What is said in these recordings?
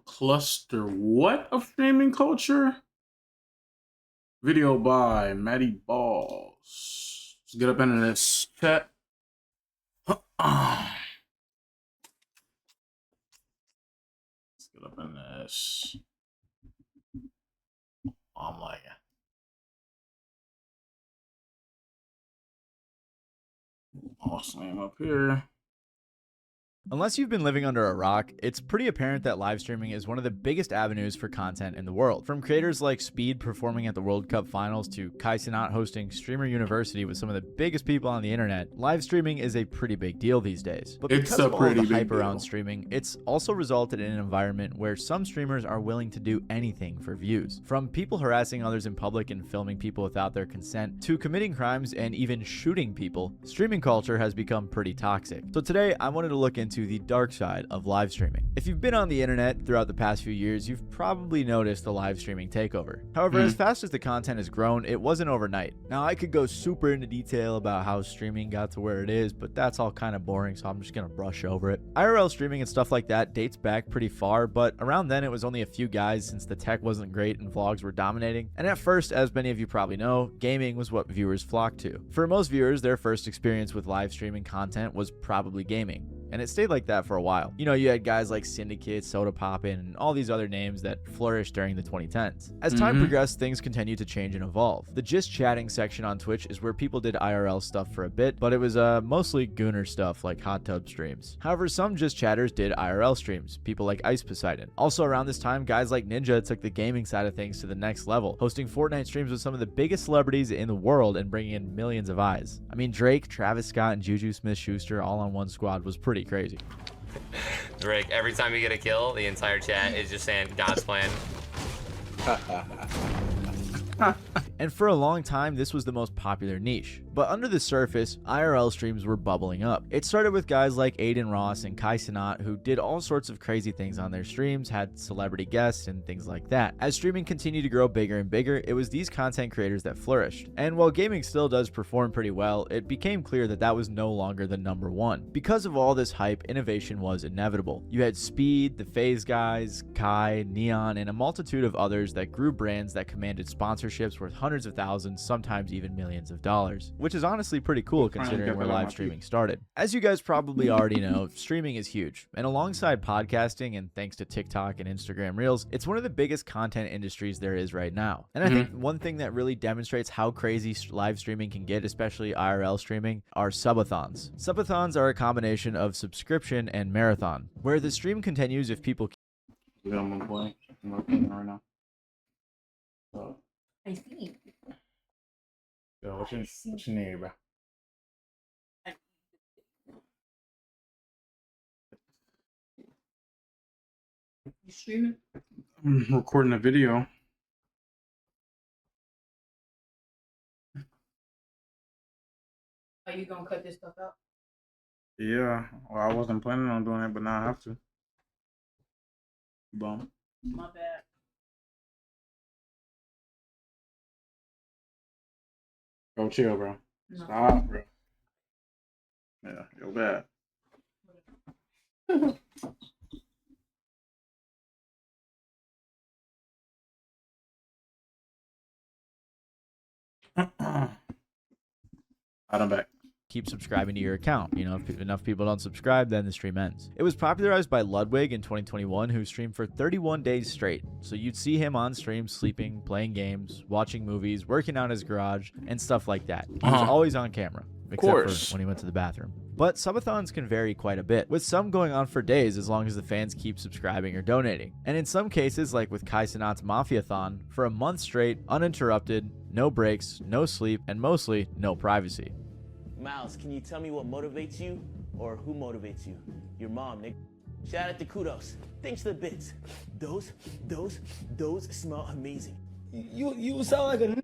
Cluster what of streaming culture? Video by Matty Balls. Let's get up into this chat. Let's get up in this. I'm like, I'll slam up here. Unless you've been living under a rock, it's pretty apparent that live streaming is one of the biggest avenues for content in the world. From creators like Speed performing at the World Cup Finals to Kai Cenat hosting Streamer University with some of the biggest people on the internet, live streaming is a pretty big deal these days. But because of all the hype around streaming, it's also resulted in an environment where some streamers are willing to do anything for views. From people harassing others in public and filming people without their consent, to committing crimes and even shooting people, streaming culture has become pretty toxic. So today, I wanted to look into the dark side of live streaming. If you've been on the internet throughout the past few years, you've probably noticed the live streaming takeover. However, as fast as the content has grown, it wasn't overnight. Now, I could go super into detail about how streaming got to where it is, but that's all kind of boring, so I'm just gonna brush over it. IRL streaming and stuff like that dates back pretty far, but around then it was only a few guys since the tech wasn't great and vlogs were dominating. And at first, as many of you probably know, gaming was what viewers flocked to. For most viewers, their first experience with live streaming content was probably gaming. And it stayed like that for a while. You know, you had guys like Syndicate, Soda Poppin', and all these other names that flourished during the 2010s. As time progressed, things continued to change and evolve. The Just Chatting section on Twitch is where people did IRL stuff for a bit, but it was mostly gooner stuff like hot tub streams. However, some Just Chatters did IRL streams, people like Ice Poseidon. Also around this time, guys like Ninja took the gaming side of things to the next level, hosting Fortnite streams with some of the biggest celebrities in the world and bringing in millions of eyes. I mean, Drake, Travis Scott, and Juju Smith-Schuster all on one squad was pretty crazy. Drake, every time you get a kill, the entire chat is just saying God's plan. And for a long time, this was the most popular niche. But under the surface, IRL streams were bubbling up. It started with guys like Aiden Ross and Kai Cenat, who did all sorts of crazy things on their streams, had celebrity guests, and things like that. As streaming continued to grow bigger and bigger, it was these content creators that flourished. And while gaming still does perform pretty well, it became clear that that was no longer the number one. Because of all this hype, innovation was inevitable. You had Speed, the FaZe guys, Kai, Neon, and a multitude of others that grew brands that commanded sponsorships worth hundreds of thousands, sometimes even millions of dollars, which is honestly pretty cool considering where live streaming started. As you guys probably already know, streaming is huge, and alongside podcasting and thanks to TikTok and Instagram Reels, it's one of the biggest content industries there is right now. And I think one thing that really demonstrates how crazy live streaming can get, especially IRL streaming, are subathons. Subathons are a combination of subscription and marathon, where the stream continues if people You got my blank. I'm working right now. So, I see. yo, what you need, bro? You streaming? I'm recording a video. Are you gonna cut this stuff out? Yeah, well, I wasn't planning on doing it, but now I have to. Boom. My bad. Go chill, bro. No. Stop, bro. Yeah, you're bad. I'm back. keep subscribing to your account. You know, if enough people don't subscribe, then the stream ends. It was popularized by Ludwig in 2021, who streamed for 31 days straight. So you'd see him on stream sleeping, playing games, watching movies, working out in his garage, and stuff like that. He was always on camera, except for when he went to the bathroom. But subathons can vary quite a bit, with some going on for days as long as the fans keep subscribing or donating. And in some cases, like with Kai Cenat's Mafiathon, for a month straight, uninterrupted, no breaks, no sleep, and mostly no privacy. Miles, can you tell me what motivates you, or who motivates you? Your mom, nigga. Shout out to Kudos. Thanks for the bits. Those smell amazing. You sound like a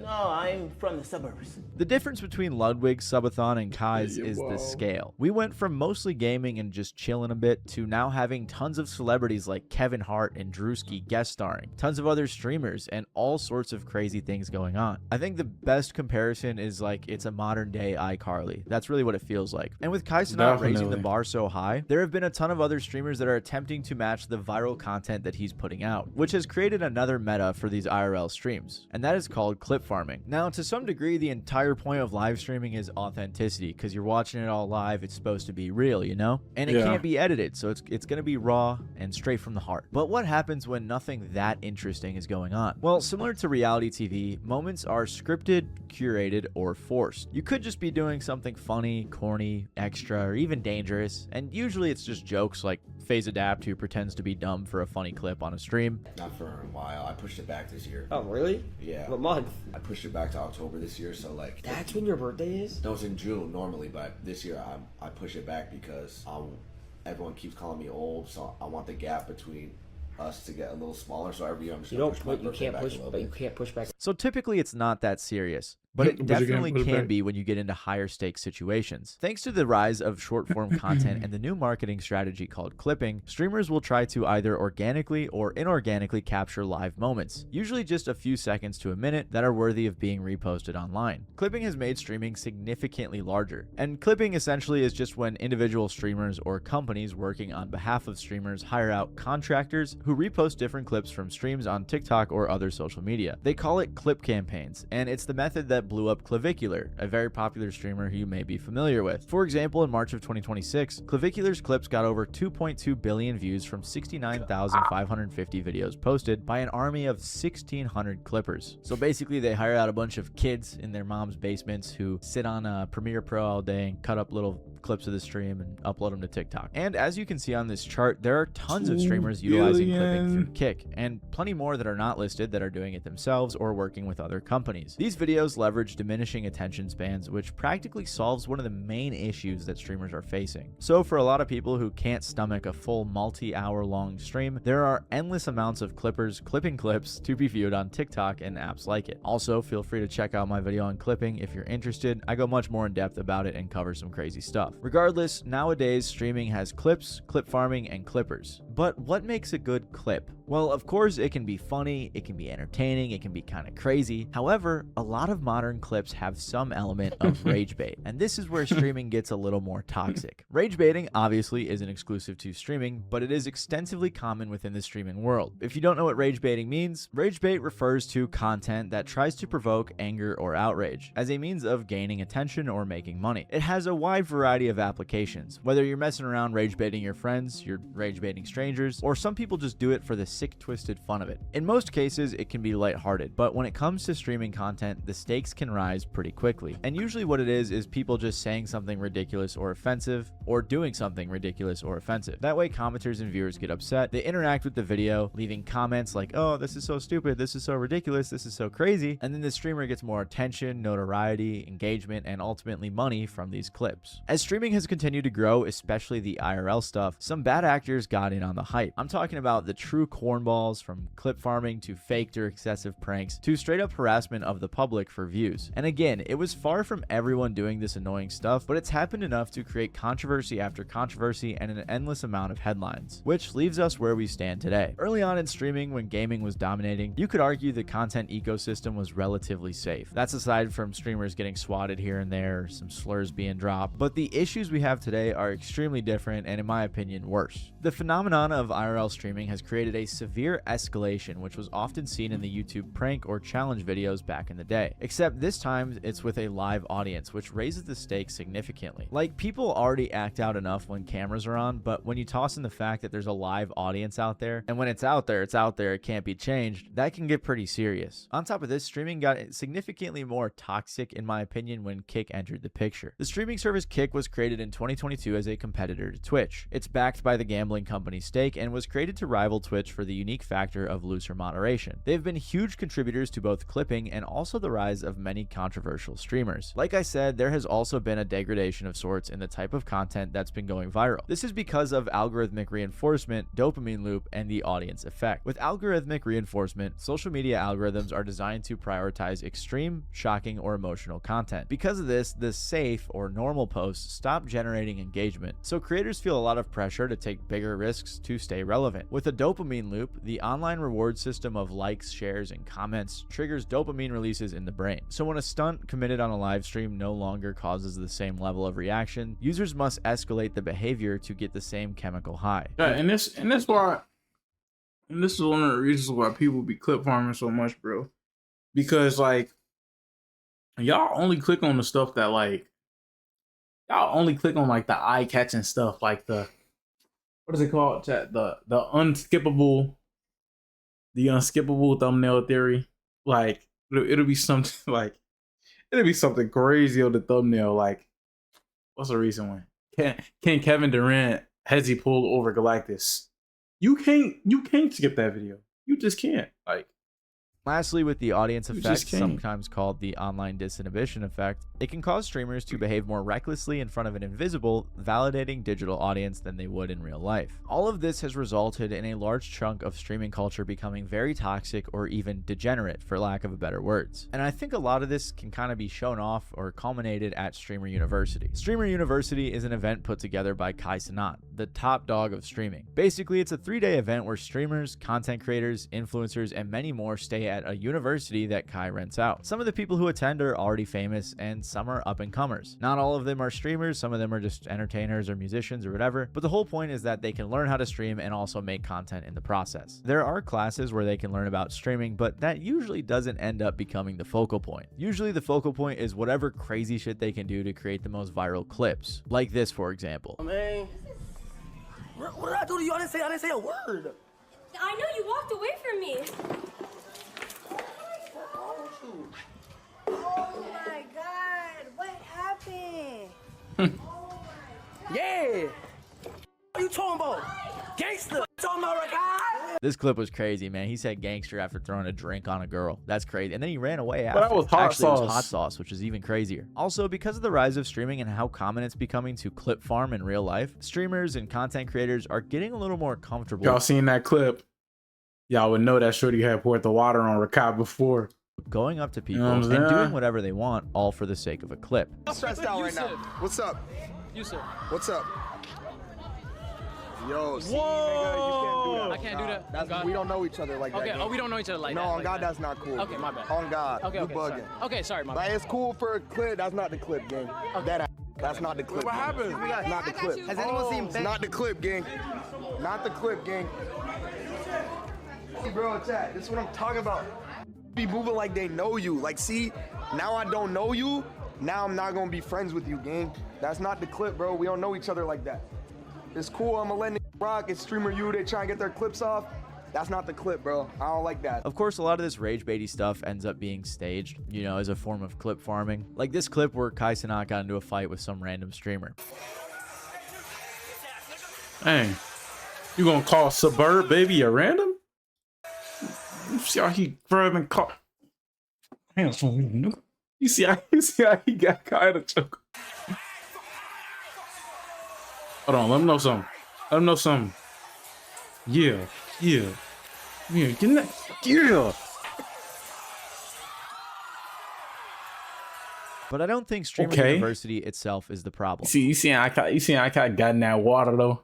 No, I'm from the suburbs. The difference between Ludwig, Subathon, and Kai's Yeah, is wow. the scale. We went from mostly gaming and just chilling a bit to now having tons of celebrities like Kevin Hart and Drewski guest starring, tons of other streamers, and all sorts of crazy things going on. I think the best comparison is like it's a modern day iCarly. That's really what it feels like. And with Kai Cenat raising the Definitely. bar so high, there have been a ton of other streamers that are attempting to match the viral content that he's putting out, which has created another meta for these IRL streams, and that is called clip farming. Now, to some degree, the entire point of live streaming is authenticity, because you're watching it all live. It's supposed to be real, you know? And it Yeah. can't be edited, so it's going to be raw and straight from the heart. But what happens when nothing that interesting is going on? Well, similar to reality TV, moments are scripted, curated, or forced. You could just be doing something funny, corny, extra, or even dangerous, and usually it's just jokes like FaZe Adapt, who pretends to be dumb for a funny clip on a stream. Not for a while. I pushed it back this year. Oh, really? Yeah. What month? I pushed it back to October this year, so like... That's when your birthday is? No, it's in June normally, but this year I push it back because everyone keeps calling me old, so I want the gap between us to get a little smaller, so every year I'm just You gonna don't push my put, you birthday can't back push, a little but you bit. can't push back. So typically it's not that serious, but it But you definitely can't put it can back. be when you get into higher stakes situations. Thanks to the rise of short form content and the new marketing strategy called clipping, streamers will try to either organically or inorganically capture live moments, usually just a few seconds to a minute, that are worthy of being reposted online. Clipping has made streaming significantly larger, and clipping essentially is just when individual streamers or companies working on behalf of streamers hire out contractors who repost different clips from streams on TikTok or other social media. They call it clip campaigns, and it's the method that blew up Clavicular, a very popular streamer who you may be familiar with. For example, in March of 2026, Clavicular's clips got over 2.2 billion views from 69,550 videos posted by an army of 1,600 clippers. So basically, they hire out a bunch of kids in their mom's basements who sit on Premiere Pro all day and cut up little clips of the stream and upload them to TikTok. And as you can see on this chart, there are tons of streamers utilizing clipping through Kick, and plenty more that are not listed that are doing it themselves or working with other companies. These videos leverage diminishing attention spans, which practically solves one of the main issues that streamers are facing. So for a lot of people who can't stomach a full multi-hour long stream, there are endless amounts of clippers clipping clips to be viewed on TikTok and apps like it. Also, feel free to check out my video on clipping if you're interested. I go much more in depth about it and cover some crazy stuff. Regardless, nowadays streaming has clips, clip farming, and clippers. But what makes a good clip? Well, of course, it can be funny, it can be entertaining, it can be kind of crazy. However, a lot of modern clips have some element of rage bait, and this is where streaming gets a little more toxic. Rage baiting obviously isn't exclusive to streaming, but it is extensively common within the streaming world. If you don't know what rage baiting means, rage bait refers to content that tries to provoke anger or outrage as a means of gaining attention or making money. It has a wide variety of applications, whether you're messing around rage baiting your friends, you're rage baiting strangers, or some people just do it for the sick, twisted fun of it. In most cases, it can be lighthearted, but when it comes to streaming content, the stakes can rise pretty quickly. And usually what it is people just saying something ridiculous or offensive, or doing something ridiculous or offensive. That way, commenters and viewers get upset. They interact with the video, leaving comments like, oh, this is so stupid, this is so ridiculous, this is so crazy, and then the streamer gets more attention, notoriety, engagement, and ultimately money from these clips. As streaming has continued to grow, especially the IRL stuff, some bad actors got in on the hype. I'm talking about the true cornballs, from clip farming to faked or excessive pranks to straight up harassment of the public for views. And again, it was far from everyone doing this annoying stuff, but it's happened enough to create controversy after controversy and an endless amount of headlines, which leaves us where we stand today. Early on in streaming, when gaming was dominating, you could argue the content ecosystem was relatively safe. That's aside from streamers getting swatted here and there, some slurs being dropped, but the issues we have today are extremely different and, in my opinion, worse. The phenomenon of IRL streaming has created a severe escalation, which was often seen in the YouTube prank or challenge videos back in the day. Except this time, it's with a live audience, which raises the stakes significantly. Like, people already act out enough when cameras are on, but when you toss in the fact that there's a live audience out there, and when it's out there, it can't be changed, that can get pretty serious. On top of this, streaming got significantly more toxic, in my opinion, when Kick entered the picture. The streaming service Kick was created in 2022 as a competitor to Twitch. It's backed by the gambling company mistake and was created to rival Twitch for the unique factor of looser moderation. They've been huge contributors to both clipping and also the rise of many controversial streamers. Like I said, there has also been a degradation of sorts in the type of content that's been going viral. This is because of algorithmic reinforcement, dopamine loop, and the audience effect. With algorithmic reinforcement, social media algorithms are designed to prioritize extreme, shocking, or emotional content. Because of this, the safe or normal posts stop generating engagement, so creators feel a lot of pressure to take bigger risks to stay relevant. With a dopamine loop, the online reward system of likes, shares, and comments triggers dopamine releases in the brain. So when a stunt committed on a live stream no longer causes the same level of reaction, users must escalate the behavior to get the same chemical high. Yeah, and this is one of the reasons why people be clip farming so much, bro. Because like y'all only click on the stuff that like y'all only click on like the eye-catching stuff, like the what is it called, chat? The unskippable thumbnail theory. Like it'll be something like it'll be something crazy on the thumbnail. Like, what's the recent one? Can Kevin Durant has he pulled over Galactus? You can't skip that video. You just can't. Like, Lastly, with the audience You effect, just can't. sometimes called the online disinhibition effect, it can cause streamers to behave more recklessly in front of an invisible, validating digital audience than they would in real life. All of this has resulted in a large chunk of streaming culture becoming very toxic or even degenerate, for lack of better words. And I think a lot of this can kind of be shown off or culminated at Streamer University. Streamer University is an event put together by Kai Cenat, the top dog of streaming. Basically, it's a 3-day event where streamers, content creators, influencers, and many more stay at a university that Kai rents out. Some of the people who attend are already famous, and some are up-and-comers. Not all of them are streamers, some of them are just entertainers or musicians or whatever, but the whole point is that they can learn how to stream and also make content in the process. There are classes where they can learn about streaming, but that usually doesn't end up becoming the focal point. Usually the focal point is whatever crazy shit they can do to create the most viral clips. Like this, for example. Man, what did I do to you? I didn't say a word. I know you walked away from me. Oh my God, what happened? Yeah. What are you talking about? Gangster. You talking about right? This clip was crazy, man. He said gangster after throwing a drink on a girl. That's crazy. And then he ran away after. But that was hot Actually, it was sauce. hot sauce, which is even crazier. Also, because of the rise of streaming and how common it's becoming to clip farm in real life, streamers and content creators are getting a little more comfortable. y'all seen that clip? Y'all would know that shorty had poured the water on Rakat before. Going up to people know what I'm and saying? doing whatever they want, all for the sake of a clip. I'm stressed out right now. What's up? Yusuf. What's up? Yo, see, Whoa! nigga, you can't do that. I can't do that. That's, On we God. don't know each other like that. Okay, gang. oh, we don't know each other like no, that. on like God, that. that's not cool. Okay, my bad. On God, Okay, you okay, bugging. sorry. Okay, sorry, my Like, bad. it's cool for a clip. That's not the clip, gang. That's not the clip. What happened? Not the clip. Has anyone seen It's not the clip, gang. Not the clip, gang. See, bro, chat. This is what I'm talking about. Be moving like they know you. Like, see, now I don't know you. Now I'm not gonna be friends with you, gang. That's not the clip, bro. We don't know each other like that. It's cool. I'm gonna let niggas rock. It's streamer you. They try and get their clips off. That's not the clip, bro. I don't like that. Of course, a lot of this rage baity stuff ends up being staged, you know, as a form of clip farming. Like this clip where Kai Cenat got into a fight with some random streamer. Hey, you gonna call Suburb Baby a random? You see how he grabbing caught? You see how he got kind of choke. Hold on, let him know something. Let him know something. Yeah, get that. Yeah. But I don't think Streamer Okay. University itself is the problem. You see how I got in that water though.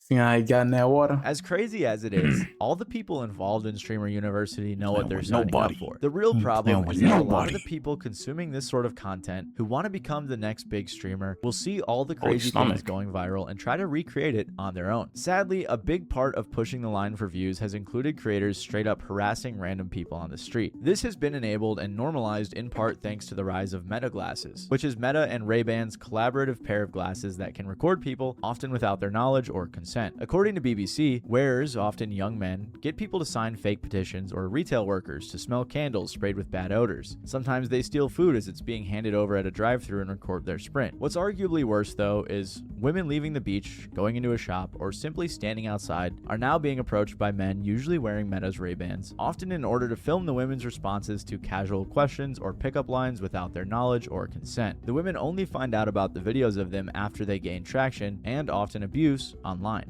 See how he got in that water? As crazy as it is, all the people involved in Streamer University know what they're with signing nobody. up for. The real Playing problem with is that a lot of nobody. the people consuming this sort of content who want to become the next big streamer will see all the crazy stomach. things going viral and try to recreate it on their own. Sadly, a big part of pushing the line for views has included creators straight up harassing random people on the street. This has been enabled and normalized in part thanks to the rise of Meta glasses, which is Meta and Ray-Ban's collaborative pair of glasses that can record people, often without their knowledge or consent. consent. According to BBC, wearers, often young men, get people to sign fake petitions or retail workers to smell candles sprayed with bad odors. Sometimes they steal food as it's being handed over at a drive-thru and record their sprint. What's arguably worse, though, is women leaving the beach, going into a shop, or simply standing outside are now being approached by men usually wearing Meta's Ray-Bans, often in order to film the women's responses to casual questions or pickup lines without their knowledge or consent. The women only find out about the videos of them after they gain traction and often abuse online.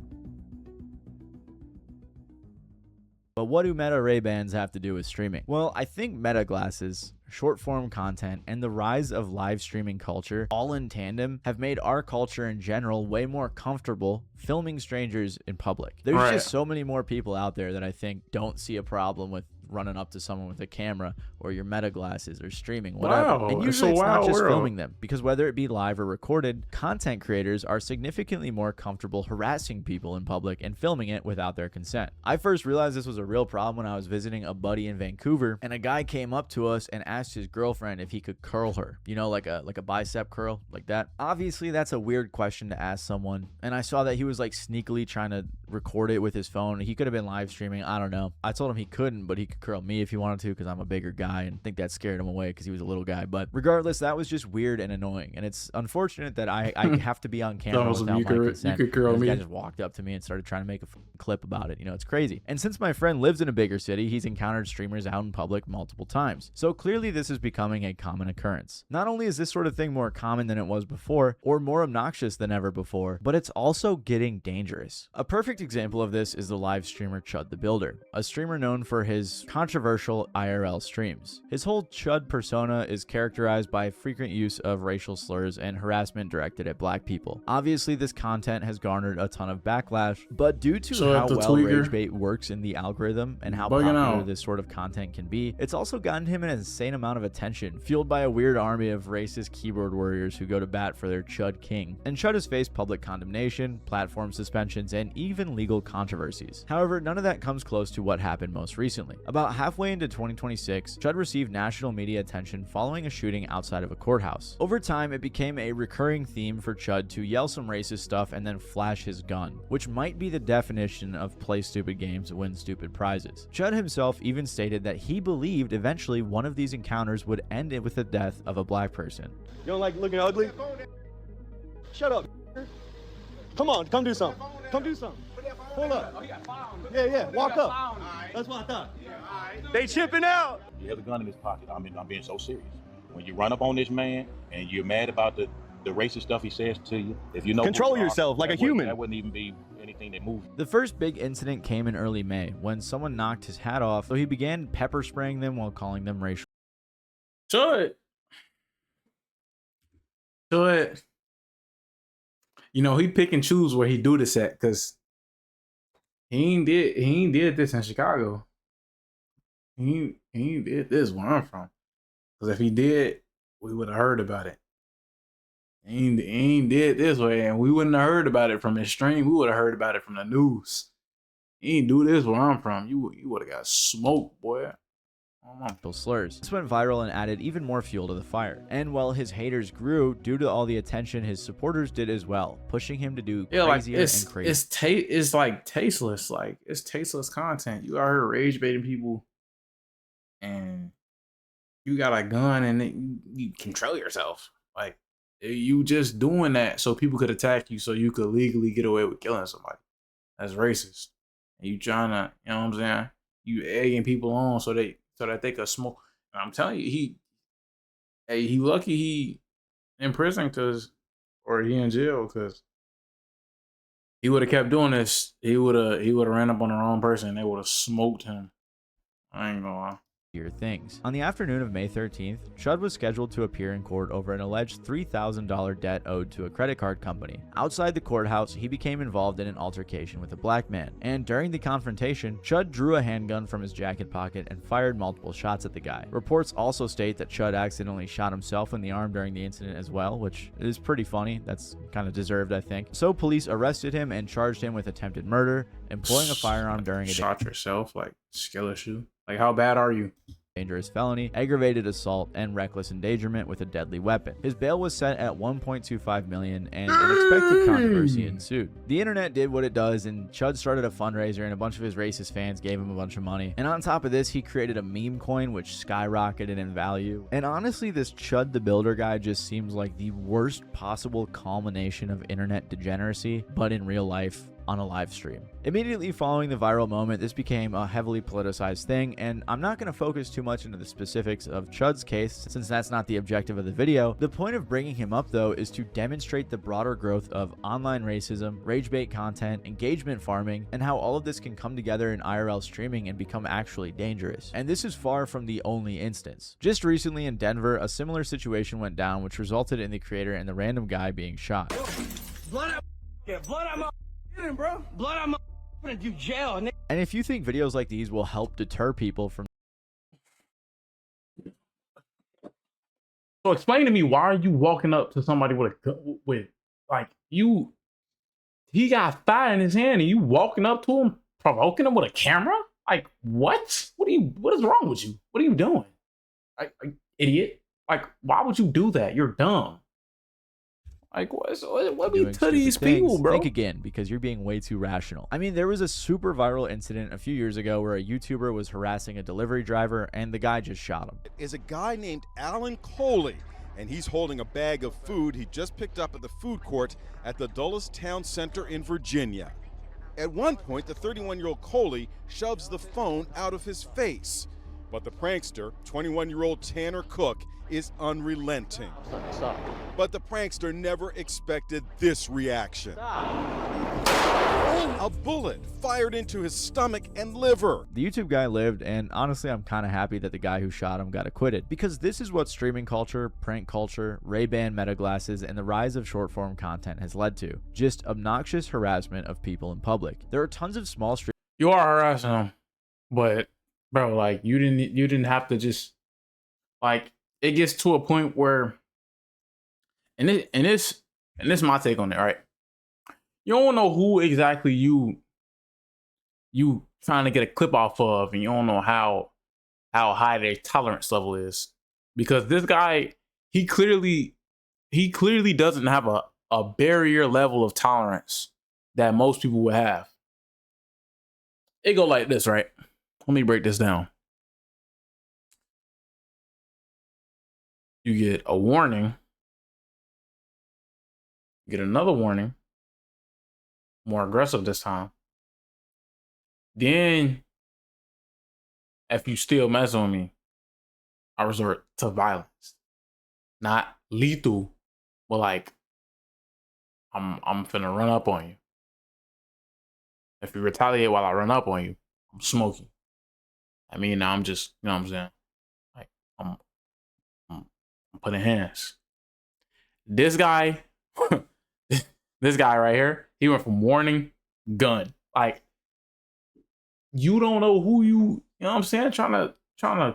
But what do Meta Ray-Bans have to do with streaming? Well, I think Meta glasses, short-form content, and the rise of live streaming culture, all in tandem, have made our culture in general way more comfortable filming strangers in public. There's just so many more people out there that I think don't see a problem with running up to someone with a camera or your Meta glasses or streaming, whatever. Wow, and usually it's not just world. filming them, because whether it be live or recorded, content creators are significantly more comfortable harassing people in public and filming it without their consent. I first realized this was a real problem when I was visiting a buddy in Vancouver, and a guy came up to us and asked his girlfriend if he could curl her, you know, like a bicep curl, like that. Obviously that's a weird question to ask someone, and I saw that he was like sneakily trying to record it with his phone. He could have been live streaming, I don't know. I told him he couldn't, but he could curl me if he wanted to, because I'm a bigger guy, and I think that scared him away because he was a little guy. But regardless, that was just weird and annoying, and it's unfortunate that I have to be on camera without my consent. You could curl this me. guy just walked up to me and started trying to make a clip about it. You know, it's crazy. And since my friend lives in a bigger city, he's encountered streamers out in public multiple times. So clearly this is becoming a common occurrence. Not only is this sort of thing more common than it was before, or more obnoxious than ever before, but it's also getting dangerous. A perfect example of this is the live streamer Chud the Builder, a streamer known for his controversial IRL streams. His whole Chud persona is characterized by frequent use of racial slurs and harassment directed at black people. Obviously, this content has garnered a ton of backlash, but due to how well rage bait works in the algorithm and how popular this sort of content can be, it's also gotten him an insane amount of attention, fueled by a weird army of racist keyboard warriors who go to bat for their Chud king. And Chud has faced public condemnation, platform suspensions, and even legal controversies. However, none of that comes close to what happened most recently. About halfway into 2026, Chud received national media attention following a shooting outside of a courthouse. Over time, it became a recurring theme for Chud to yell some racist stuff and then flash his gun, which might be the definition of play stupid games, win stupid prizes. Chud himself even stated that he believed eventually one of these encounters would end with the death of a black person. You don't like looking ugly? Shut up. Come on, come do something. Come do something. Pull up. Yeah, walk up. That's what I thought. They chipping out. He has a gun in his pocket. I'm being so serious. When you run up on this man and you're mad about the racist stuff he says to you, if you know, control yourself like a human. That wouldn't even be anything that moves. The first big incident came in early May when someone knocked his hat off, so he began pepper spraying them while calling them racial. Chud. You know, he pick and choose where he do this at, because he ain't did this in Chicago. He ain't did this where I'm from. Because if he did, we would have heard about it. He ain't did this way, and we wouldn't have heard about it from his stream. We would have heard about it from the news. He ain't do this where I'm from. You would have got smoked, boy. Slurs. This went viral and added even more fuel to the fire. And while his haters grew, due to all the attention, his supporters did as well, pushing him to do crazier and crazier. It's like tasteless. Like, it's tasteless content. You out here rage baiting people, and you got a gun, and you control yourself. Like, you just doing that so people could attack you, so you could legally get away with killing somebody. That's racist. And you trying to, you know what I'm saying? You egging people on so that they could smoke. And I'm telling you, he lucky he in prison or he in jail, because he would have kept doing this. He would have ran up on the wrong person. They would have smoked him. I ain't gonna lie. Things. On the afternoon of May 13th, Chud was scheduled to appear in court over an alleged $3,000 debt owed to a credit card company. Outside the courthouse, he became involved in an altercation with a black man, and during the confrontation, Chud drew a handgun from his jacket pocket and fired multiple shots at the guy. Reports also state that Chud accidentally shot himself in the arm during the incident as well, which is pretty funny. That's kind of deserved, I think. So police arrested him and charged him with attempted murder, employing a firearm during a shot yourself, like skill issue. Like, how bad are you? dangerous felony, aggravated assault, and reckless endangerment with a deadly weapon. His bail was set at $1.25 million, and an expected controversy ensued. The internet did what it does, and Chud started a fundraiser, and a bunch of his racist fans gave him a bunch of money. And on top of this, he created a meme coin which skyrocketed in value. And honestly, this Chud the Builder guy just seems like the worst possible culmination of internet degeneracy, but in real life, on a live stream. Immediately following the viral moment, this became a heavily politicized thing, and I'm not going to focus too much into the specifics of Chud's case since that's not the objective of the video. The point of bringing him up though is to demonstrate the broader growth of online racism, rage bait content, engagement farming, and how all of this can come together in IRL streaming and become actually dangerous. And this is far from the only instance. Just recently in Denver, a similar situation went down which resulted in the creator and the random guy being shot. Blood out, yeah, blood out, bro. Blood out, gonna do jail. And if you think videos like these will help deter people from So explain to me, why are you walking up to somebody with a gun, he got fire in his hand and you walking up to him, provoking him with a camera? Like, what? What is wrong with you? What are you doing? Idiot. Like, why would you do that? You're dumb. Like, what we to these people, bro? Think again, because you're being way too rational. I mean, there was a super viral incident a few years ago where a YouTuber was harassing a delivery driver and the guy just shot him. Is a guy named Alan Coley, and he's holding a bag of food he just picked up at the food court at the Dulles Town Center in Virginia. At one point, the 31-year-old Coley shoves the phone out of his face. But the prankster, 21-year-old Tanner Cook, is unrelenting. Stop. But the prankster never expected this reaction. A bullet fired into his stomach and liver. The YouTube guy lived, and honestly, I'm kind of happy that the guy who shot him got acquitted, because this is what streaming culture, prank culture, Ray-Ban meta glasses, and the rise of short-form content has led to. Just obnoxious harassment of people in public. There are tons of small streamers. You are harassing them, but bro, like, you didn't have to just, like, it gets to a point where, and this is my take on it, right? You don't know who exactly you trying to get a clip off of, and you don't know how high their tolerance level is, because this guy, he clearly doesn't have a barrier level of tolerance that most people would have. It go like this, right? Let me break this down. You get a warning, you get another warning, more aggressive this time. Then, if you still messing with me, I resort to violence. Not lethal, but like, I'm finna run up on you. If you retaliate while I run up on you, I'm smoking. I mean, I'm just, you know what I'm saying? Like, I'm putting hands. This guy, this guy right here, he went from warning, gun. Like, you don't know who you know what I'm saying, trying to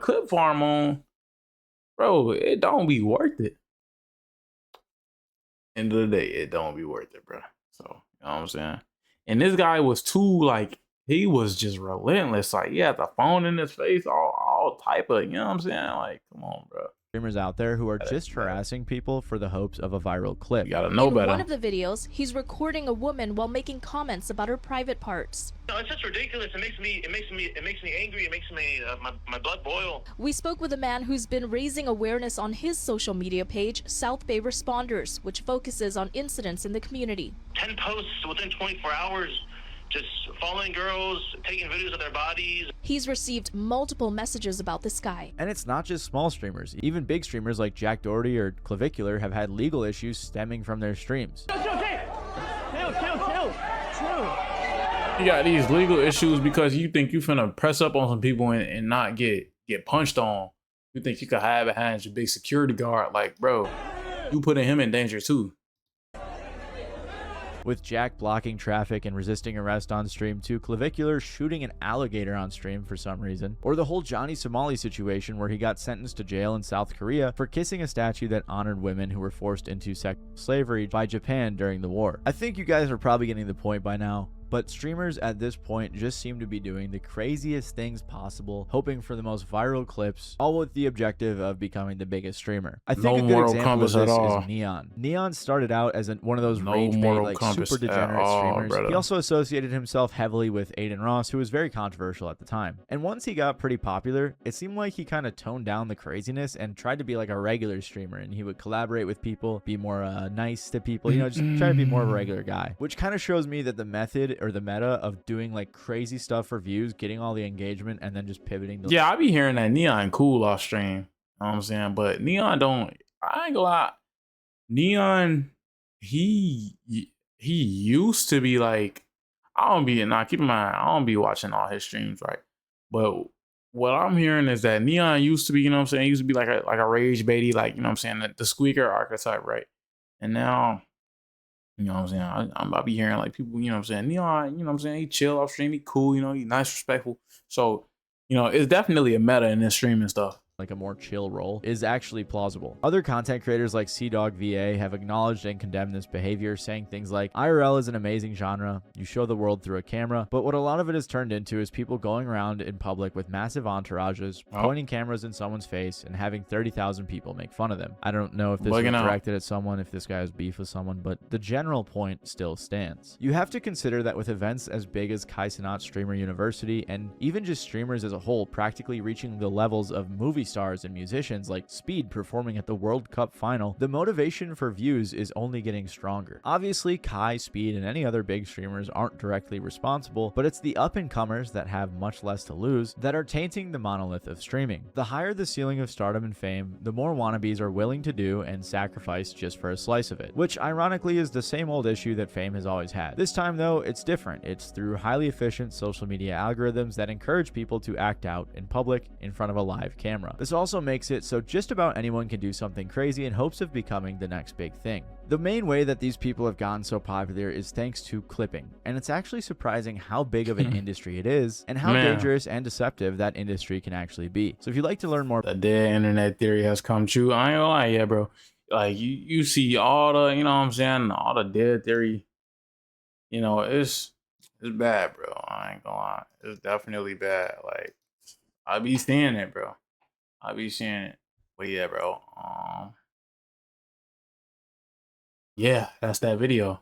clip farm on. Bro, it don't be worth it. End of the day, it don't be worth it, bro. So, you know what I'm saying? And this guy was too, like, he was just relentless. Like, he had the phone in his face, all type of, you know what I'm saying? Like, come on, bro. Streamers out there who are just harassing people for the hopes of a viral clip. You gotta know better. In one of the videos, he's recording a woman while making comments about her private parts. No, it's just ridiculous. It makes me angry. It makes me my blood boil. We spoke with a man who's been raising awareness on his social media page, South Bay Responders, which focuses on incidents in the community. 10 posts within 24 hours. Just following girls, taking videos of their bodies. He's received multiple messages about this guy. And it's not just small streamers. Even big streamers like Jack Doherty or Clavicular have had legal issues stemming from their streams. Chill. You got these legal issues because you think you finna press up on some people and not get punched on. You think you could hide behind your big security guard. Like, bro, you putting him in danger too. With Jack blocking traffic and resisting arrest on stream, to Clavicular shooting an alligator on stream for some reason, or the whole Johnny Somali situation where he got sentenced to jail in South Korea for kissing a statue that honored women who were forced into sexual slavery by Japan during the war. I think you guys are probably getting the point by now. but streamers at this point just seem to be doing the craziest things possible, hoping for the most viral clips, all with the objective of becoming the biggest streamer. I think No a good moral example of compass at this all. is Neon. Neon started out as one of those No rage bait, moral like compass super at degenerate all, streamers. brother. He also associated himself heavily with Aiden Ross, who was very controversial at the time. And once he got pretty popular, it seemed like he kind of toned down the craziness and tried to be like a regular streamer, and he would collaborate with people, be more nice to people, you know, just try to be more of a regular guy, which kind of shows me that the method or the meta of doing like crazy stuff for views, getting all the engagement, and then just pivoting to Yeah, I be hearing that Neon cool off stream. You know what I'm saying? But Neon don't, I ain't gonna lie. Neon, he used to be like, I don't be, nah, keep in mind, I don't be watching all his streams, right? But what I'm hearing is that Neon used to be, you know what I'm saying, he used to be like a rage baity, like, you know what I'm saying, the squeaker archetype, right? And now, you know what I'm saying, I be hearing like people, you know what I'm saying, Neon, you know what I'm saying, he chill off stream, he cool, you know, he nice, respectful. So, you know, it's definitely a meta in this streaming stuff. like a more chill role is actually plausible. Other content creators like CDogVA have acknowledged and condemned this behavior, saying things like, IRL is an amazing genre, you show the world through a camera, but what a lot of it has turned into is people going around in public with massive entourages, pointing cameras in someone's face, and having 30,000 people make fun of them. I don't know if this was directed at someone, if this guy has beef with someone, but the general point still stands. You have to consider that with events as big as Kai Cenat Streamer University, and even just streamers as a whole practically reaching the levels of movie stars and musicians like Speed performing at the World Cup final, the motivation for views is only getting stronger. Obviously, Kai, Speed, and any other big streamers aren't directly responsible, but it's the up-and-comers that have much less to lose that are tainting the monolith of streaming. The higher the ceiling of stardom and fame, the more wannabes are willing to do and sacrifice just for a slice of it, which ironically is the same old issue that fame has always had. This time though, it's different. It's through highly efficient social media algorithms that encourage people to act out in public in front of a live camera. This also makes it so just about anyone can do something crazy in hopes of becoming the next big thing. The main way that these people have gotten so popular is thanks to clipping, and it's actually surprising how big of an industry it is and how dangerous and deceptive that industry can actually be. So if you'd like to learn more, the dead internet theory has come true. I ain't gonna lie, yeah, bro. Like you see all the, you know what I'm saying, all the dead theory. You know, it's bad, bro. I ain't gonna lie, it's definitely bad. Like I be seeing it, bro. I be seeing it. But yeah, bro. Yeah, that's that video.